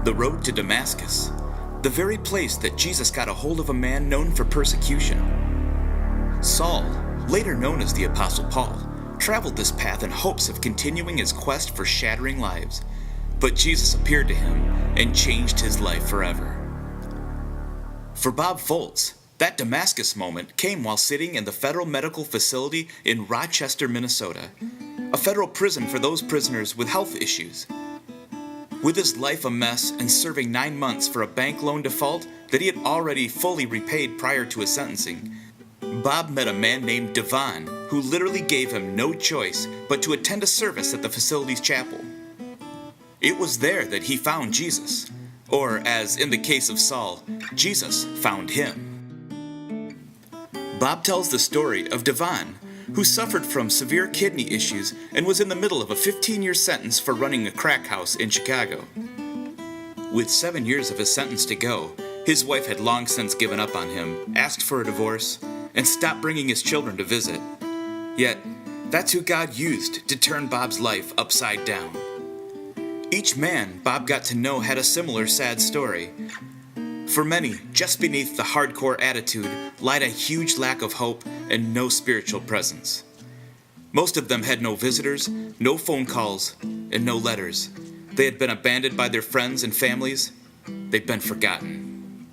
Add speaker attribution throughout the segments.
Speaker 1: The road to Damascus, the very place that Jesus got a hold of a man known for persecution. Saul, later known as the Apostle Paul, traveled this path in hopes of continuing his quest for shattering lives, but Jesus appeared to him and changed his life forever. For Bob Fultz, that Damascus moment came while sitting in the federal medical facility in Rochester, Minnesota, a federal prison for those prisoners with health issues. With his life a mess and serving 9 months for a bank loan default that he had already fully repaid prior to his sentencing, Bob met a man named Devon who literally gave him no choice but to attend a service at the facility's chapel. It was there that he found Jesus, or as in the case of Saul, Jesus found him. Bob tells the story of Devon, who suffered from severe kidney issues and was in the middle of a 15-year sentence for running a crack house in Chicago. With 7 years of his sentence to go, his wife had long since given up on him, asked for a divorce, and stopped bringing his children to visit. Yet, that's who God used to turn Bob's life upside down. Each man Bob got to know had a similar sad story. For many, just beneath the hardcore attitude lied a huge lack of hope and no spiritual presence. Most of them had no visitors, no phone calls, and no letters. They had been abandoned by their friends and families. They'd been forgotten.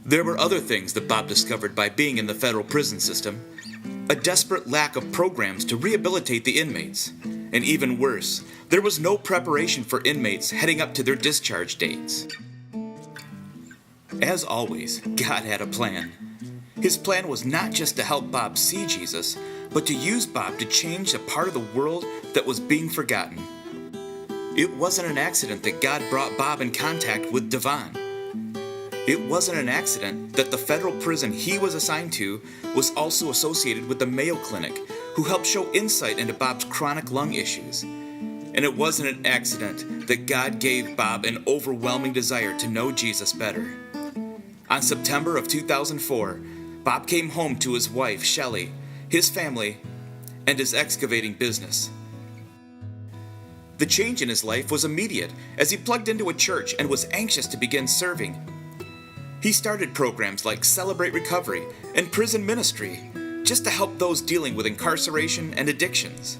Speaker 1: There were other things that Bob discovered by being in the federal prison system. A desperate lack of programs to rehabilitate the inmates. And even worse, there was no preparation for inmates heading up to their discharge dates. As always, God had a plan. His plan was not just to help Bob see Jesus, but to use Bob to change a part of the world that was being forgotten. It wasn't an accident that God brought Bob in contact with Devon. It wasn't an accident that the federal prison he was assigned to was also associated with the Mayo Clinic, who helped show insight into Bob's chronic lung issues. And it wasn't an accident that God gave Bob an overwhelming desire to know Jesus better. On September of 2004, Bob came home to his wife, Shelley, his family, and his excavating business. The change in his life was immediate as he plugged into a church and was anxious to begin serving. He started programs like Celebrate Recovery and Prison Ministry, just to help those dealing with incarceration and addictions.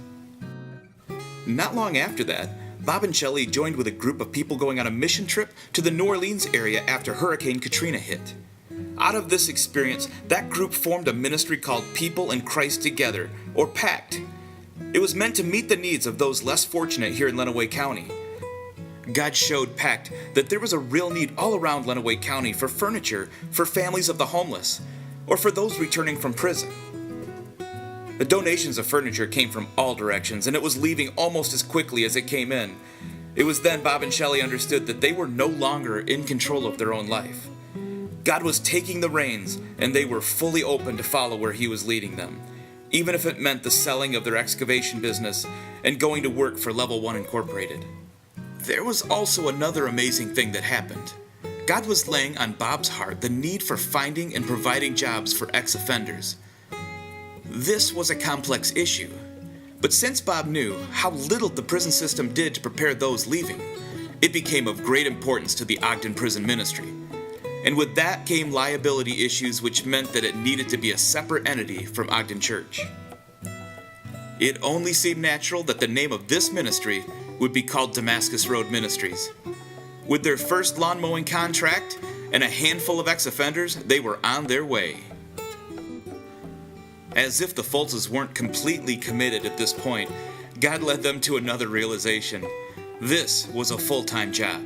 Speaker 1: Not long after that, Bob and Shelley joined with a group of people going on a mission trip to the New Orleans area after Hurricane Katrina hit. Out of this experience, that group formed a ministry called People in Christ Together, or PACT. It was meant to meet the needs of those less fortunate here in Lenawee County. God showed PACT that there was a real need all around Lenawee County for furniture for families of the homeless, or for those returning from prison. The donations of furniture came from all directions, and it was leaving almost as quickly as it came in. It was then Bob and Shelley understood that they were no longer in control of their own life. God was taking the reins, and they were fully open to follow where He was leading them, even if it meant the selling of their excavation business and going to work for Level 1 Incorporated. There was also another amazing thing that happened. God was laying on Bob's heart the need for finding and providing jobs for ex-offenders. This was a complex issue, but since Bob knew how little the prison system did to prepare those leaving, it became of great importance to the Ogden Prison Ministry. And with that came liability issues, which meant that it needed to be a separate entity from Ogden Church. It only seemed natural that the name of this ministry would be called Damascus Road Ministries. With their first lawn mowing contract and a handful of ex-offenders, they were on their way. As if the Fultzes weren't completely committed at this point, God led them to another realization. This was a full-time job.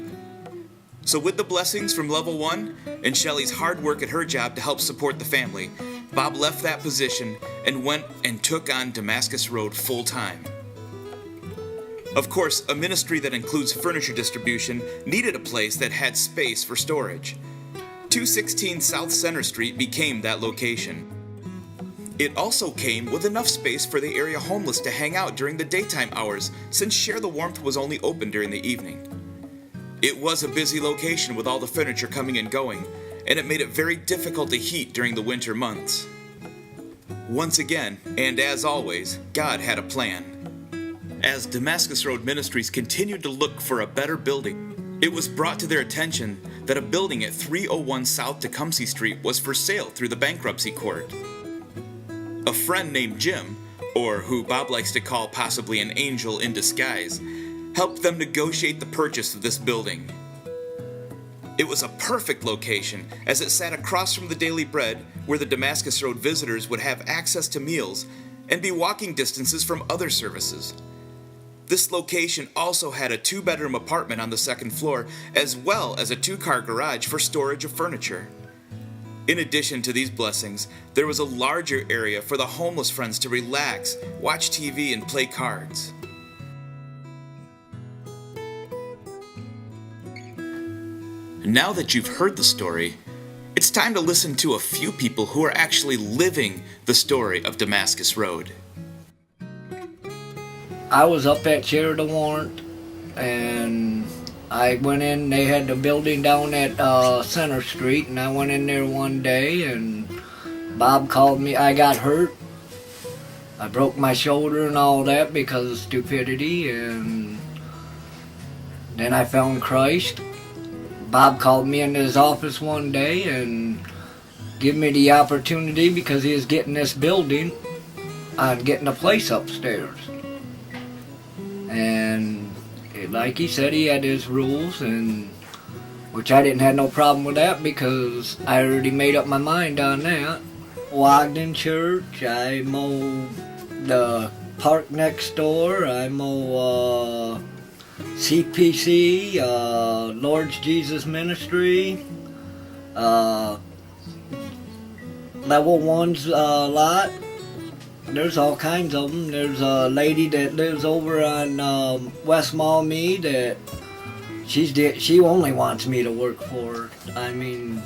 Speaker 1: So with the blessings from Level 1 and Shelley's hard work at her job to help support the family, Bob left that position and went and took on Damascus Road full-time. Of course, a ministry that includes furniture distribution needed a place that had space for storage. 216 South Center Street became that location. It also came with enough space for the area homeless to hang out during the daytime hours, since Share the Warmth was only open during the evening. It was a busy location with all the furniture coming and going, and it made it very difficult to heat during the winter months. Once again, and as always, God had a plan. As Damascus Road Ministries continued to look for a better building, It was brought to their attention that a building at 301 South Tecumseh Street was for sale through the bankruptcy court. A friend named Jim, or who Bob likes to call possibly an angel in disguise, helped them negotiate the purchase of this building. It was a perfect location, as it sat across from the Daily Bread, where the Damascus Road visitors would have access to meals and be walking distances from other services. This location also had a 2-bedroom apartment on the second floor, as well as a 2-car garage for storage of furniture. In addition to these blessings, there was a larger area for the homeless friends to relax, watch TV, and play cards. Now that you've heard the story, it's time to listen to a few people who are actually living the story of Damascus Road.
Speaker 2: I was up at Sheridan Warrant, and I went in. They had the building down at Center Street, and I went in there one day, and Bob called me. I got hurt. I broke my shoulder and all that because of stupidity, and then I found Christ. Bob called me into his office one day and gave me the opportunity, because he was getting this building, on getting a place upstairs. And like he said, he had his rules, and which I didn't have no problem with that, because I already made up my mind on that. Ogden Church, I mow the park next door, I mow CPC, Lord's Jesus Ministry, Level 1's lot. There's all kinds of them. There's a lady that lives over on West Maumee that she only wants me to work for her. I mean,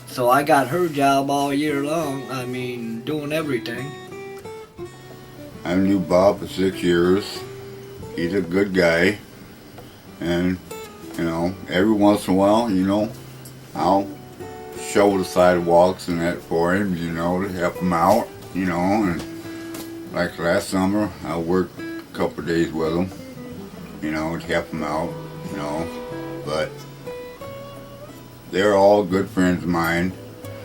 Speaker 2: so I got her job all year long. I mean, doing everything.
Speaker 3: I knew Bob for 6 years. He's a good guy. And, every once in a while, I'll shovel the sidewalks and that for him, to help him out, and like last summer, I worked a couple of days with him, to help him out, but they're all good friends of mine,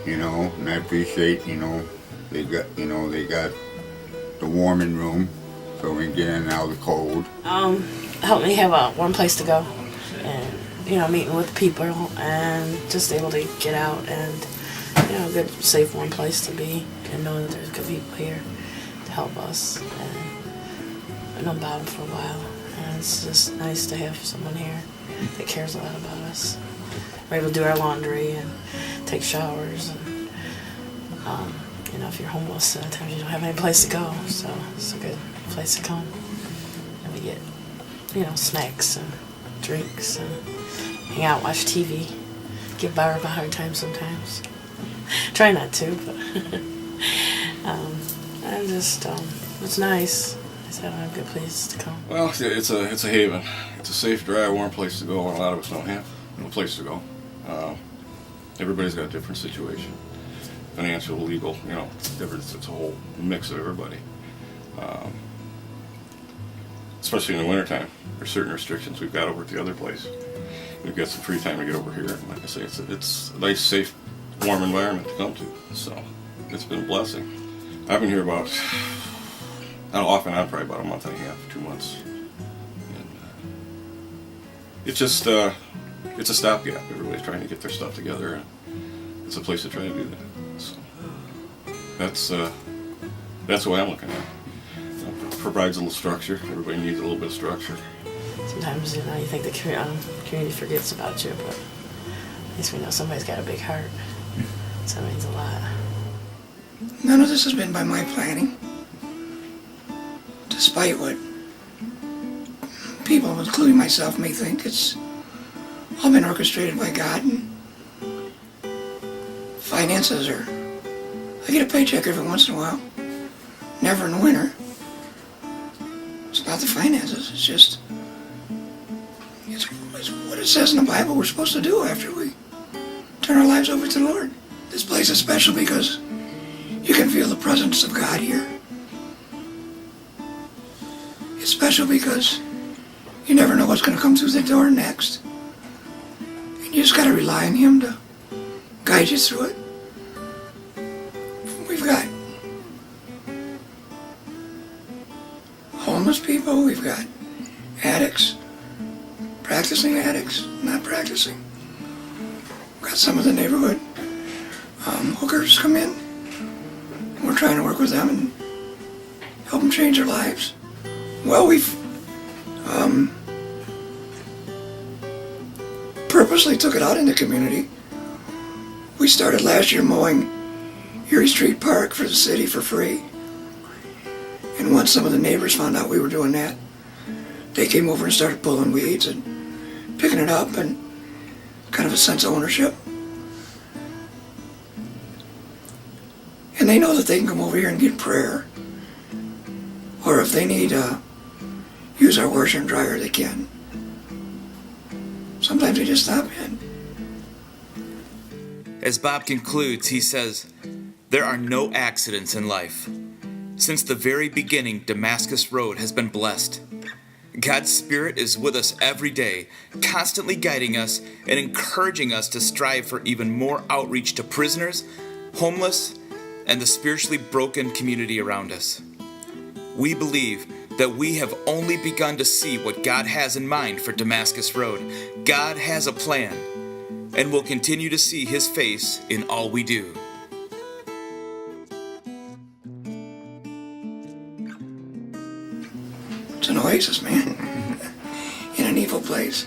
Speaker 3: and I appreciate, they got the warming room so we can get in and out of the cold.
Speaker 4: Helped me have a warm place to go, and meeting with people and just able to get out and a good, safe, warm place to be, and knowing that there's good people here to help us. And I've known Bob for a while, and it's just nice to have someone here that cares a lot about us. We're able to do our laundry and take showers, and if you're homeless, sometimes you don't have any place to go, so it's a good place to come. And we get snacks and drinks and hang out, watch TV, give Barb a hard time sometimes. Try not to, but and just it's nice. I said I have a good place to come.
Speaker 5: Well, it's a haven. It's a safe, dry, warm place to go, and a lot of us don't have no place to go. Everybody's got a different situation, financial, legal, different. It's a whole mix of everybody. Especially in the wintertime, there's certain restrictions we've got over at the other place. We've got some free time to get over here. And like I say, it's a nice, safe, warm environment to come to. So it's been a blessing. I've been here about, off and on, probably about a month and a half, 2 months. And it's just, it's a stopgap. Everybody's trying to get their stuff together. And it's a place to try to do that. So that's the way I'm looking at it. Provides a little structure. Everybody needs a little bit of structure.
Speaker 4: Sometimes you think the community forgets about you, but at least we know somebody's got a big heart. So that means a lot.
Speaker 6: None of this has been by my planning, despite what people, including myself, may think. It's all been orchestrated by God, and finances are... I get a paycheck every once in a while, never in the winter. It's not the finances, it's just... It's what it says in the Bible we're supposed to do after we turn our lives over to the Lord. This place is special because you can feel the presence of God here. It's special because you never know what's going to come through the door next. You just got to rely on Him to guide you through it. We've got homeless people, we've got addicts, practicing addicts, not practicing. We've got some of the neighborhood hookers come in. We're trying to work with them and help them change their lives. Well, we've purposely took it out in the community. We started last year mowing Erie Street Park for the city for free. And once some of the neighbors found out we were doing that, they came over and started pulling weeds and picking it up, and kind of a sense of ownership. And they know that they can come over here and get prayer. Or if they need to use our washer and dryer, they can. Sometimes they just stop in.
Speaker 1: As Bob concludes, he says, "There are no accidents in life. Since the very beginning, Damascus Road has been blessed. God's Spirit is with us every day, constantly guiding us and encouraging us to strive for even more outreach to prisoners, homeless, and the spiritually broken community around us. We believe that we have only begun to see what God has in mind for Damascus Road. God has a plan, and will continue to see His face in all we do."
Speaker 6: It's an oasis, man, in an evil place.